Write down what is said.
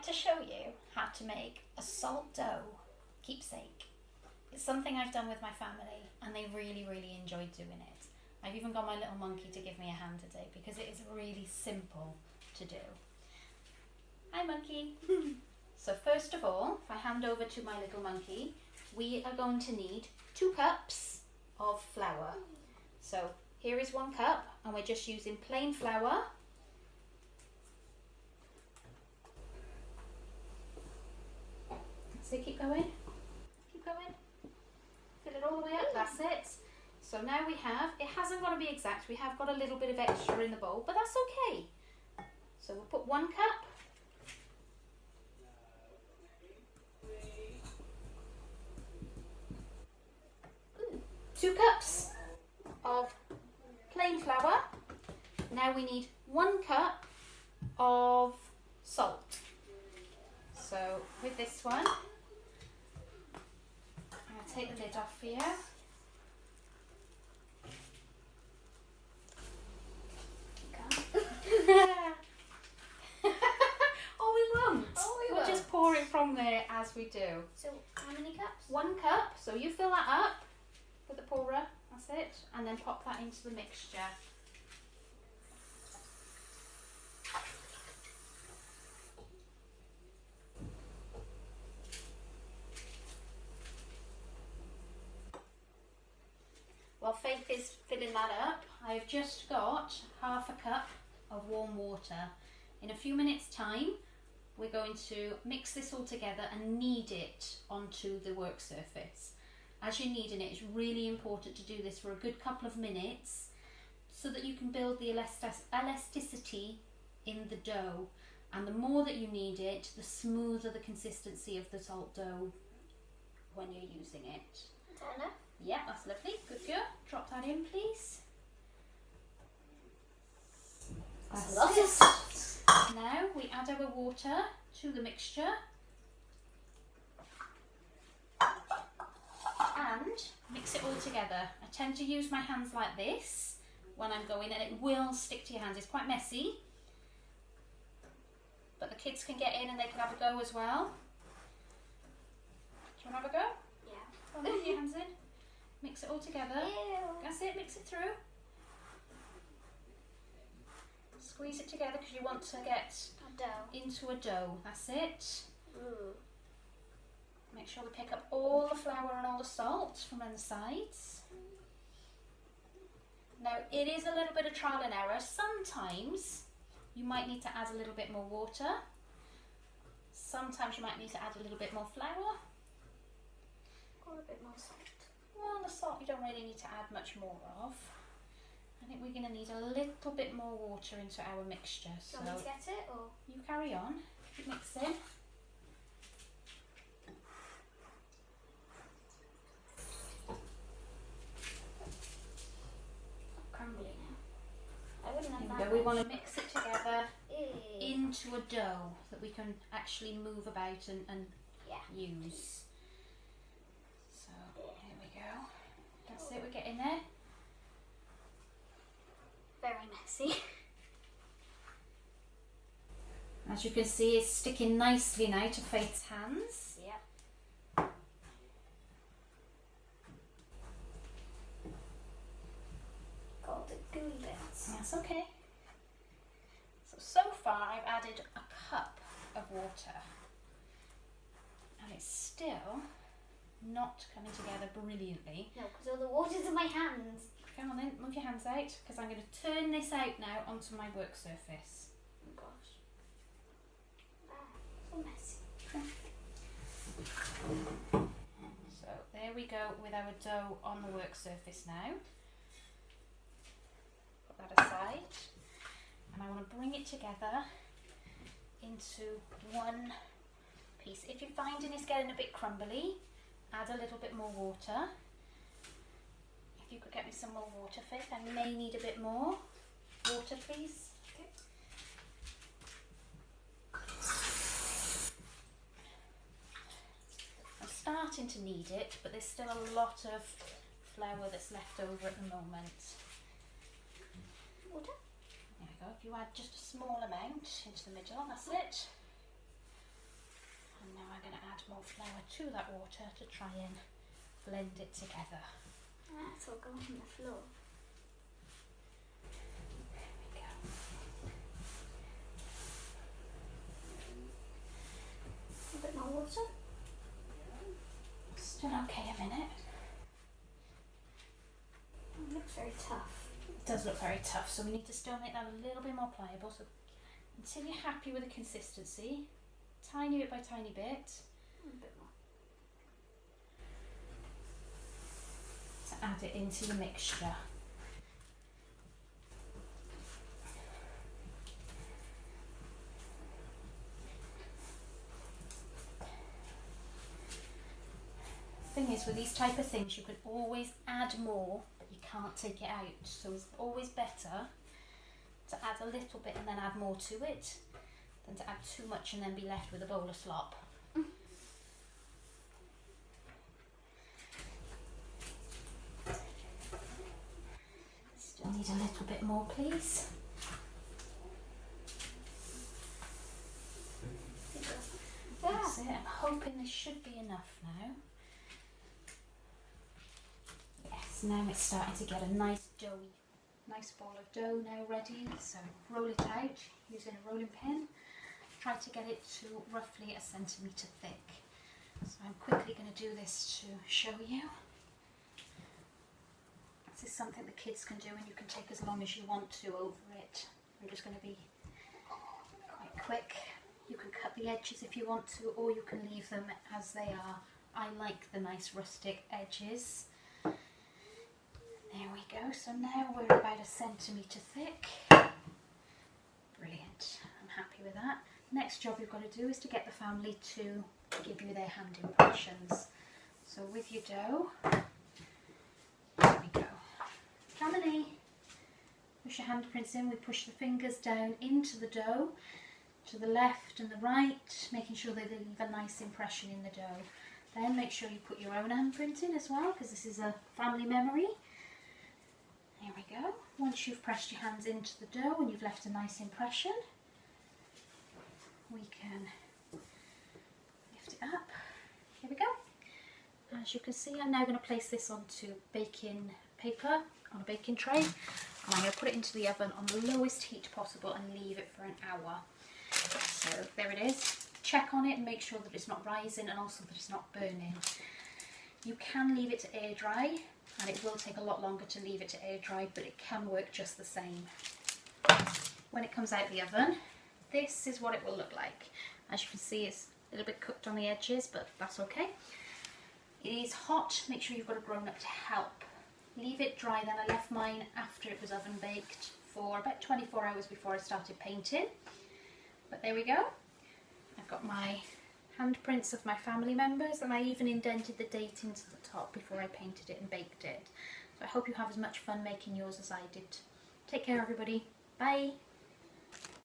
like to show you how to make a salt dough keepsake. It's something I've done with my family and they really, really enjoyed doing it. I've even got my little monkey to give me a hand today because it is really simple to do. Hi monkey! So first of all, if I hand over to my little monkey, we are going to need 2 cups of flour. So here is 1 cup and we're just using plain flour. So keep going, keep going, fill it all the way up, that's it. So now we have, it hasn't got to be exact, we have got a little bit of extra in the bowl, but that's okay. So we'll put 1 cup. 2 cups of plain flour. Now we need 1 cup of salt. So with this one, I'm going to take the lid off for you. Oh, we won't. We'll just pour it from there as we do. So how many cups? 1 cup. So you fill that up with the pourer. That's it. And then pop that into the mixture. While Faith is filling that up, I've just got ½ a cup of warm water. In a few minutes time, we're going to mix this all together and knead it onto the work surface. As you're kneading it, it's really important to do this for a good couple of minutes so that you can build the elasticity in the dough. And the more that you knead it, the smoother the consistency of the salt dough when you're using it. Is that enough? Yeah, that's lovely. Good girl. Drop that in, please. That's a lot of salt. Now we add our water to the mixture and mix it all together. I tend to use my hands like this when I'm going, and it will stick to your hands. It's quite messy, but the kids can get in and they can have a go as well. Do you want to have a go? Yeah. Go on, put your hands in. Mix it all together. Ew. That's it, mix it through. Squeeze it together because you want to get A dough. into a dough. That's it. Ooh. Make sure we pick up all the flour and all the salt from on the sides. Now it is a little bit of trial and error. Sometimes you might need to add a little bit more water. Sometimes you might need to add a little bit more flour. Or a bit more salt. Well, the salt you don't really need to add much more of. I think we're going to need a little bit more water into our mixture. Do you want me to get it or? You carry on, keep mixing. Crumbly now. I wouldn't have Here that. we go. We want to mix it together Ew. into a dough that we can actually move about and Yeah. use. So here we go. That's it, we're getting there. Very messy. As you can see, it's sticking nicely now to Faith's hands. Yeah. Got the gooey bits. That's okay. So far I've added a cup of water and it's still not coming together brilliantly. No, because all the water's in my hands. Come on then, move your hands out because I'm going to turn this out now onto my work surface. Oh gosh. So messy. So there we go with our dough on the work surface now. Put that aside and I want to bring it together into one piece. If you're finding it's getting a bit crumbly, add a little bit more water. If you could get me some more water, Faith, I may need a bit more water, please. Okay. I'm starting to need it, but there's still a lot of flour that's left over at the moment. Water? There we go. If you add just a small amount into the middle, that's it. Now I'm going to add more flour to that water to try and blend it together. That's all going on the floor. There we go. A bit more water. Still okay a minute. It looks very tough. It does look very tough, so we need to still make that a little bit more pliable. So until you're happy with the consistency, tiny bit by tiny bit, A bit more. to add it into your mixture. Thing is, with these type of things, you can always add more, but you can't take it out. So it's always better to add a little bit and then add more to it than to add too much and then be left with a bowl of slop. Still need a little bit more, please. That's it. I'm hoping this should be enough now. Yes, now it's starting to get a nice ball of dough now ready. So roll it out using a rolling pin. Try to get it to roughly 1 centimetre thick. So I'm quickly going to do this to show you. This is something the kids can do, and you can take as long as you want to over it. I'm just going to be quite quick. You can cut the edges if you want to, or you can leave them as they are. I like the nice rustic edges. There we go. So now we're about 1 centimetre thick. Brilliant. I'm happy with that. Next job you've got to do is to get the family to give you their hand impressions. So with your dough, there we go. Family, push your handprints in. We push the fingers down into the dough, to the left and the right, making sure they leave a nice impression in the dough. Then make sure you put your own handprint in as well, because this is a family memory. There we go. Once you've pressed your hands into the dough and you've left a nice impression, we can lift it up. Here we go. As you can see, I'm now going to place this onto baking paper on a baking tray, and I'm going to put it into the oven on the lowest heat possible and leave it for an hour. So there it is. Check on it and make sure that it's not rising and also that it's not burning. You can leave it to air dry, and it will take a lot longer to leave it to air dry, but it can work just the same. When it comes out the oven, this is what it will look like. As you can see, it's a little bit cooked on the edges, but that's okay. It is hot. Make sure you've got a grown-up to help. Leave it dry. Then I left mine after it was oven baked for about 24 hours before I started painting. But there we go. I've got my handprints of my family members, and I even indented the date into the top before I painted it and baked it. So I hope you have as much fun making yours as I did. Take care, everybody. Bye.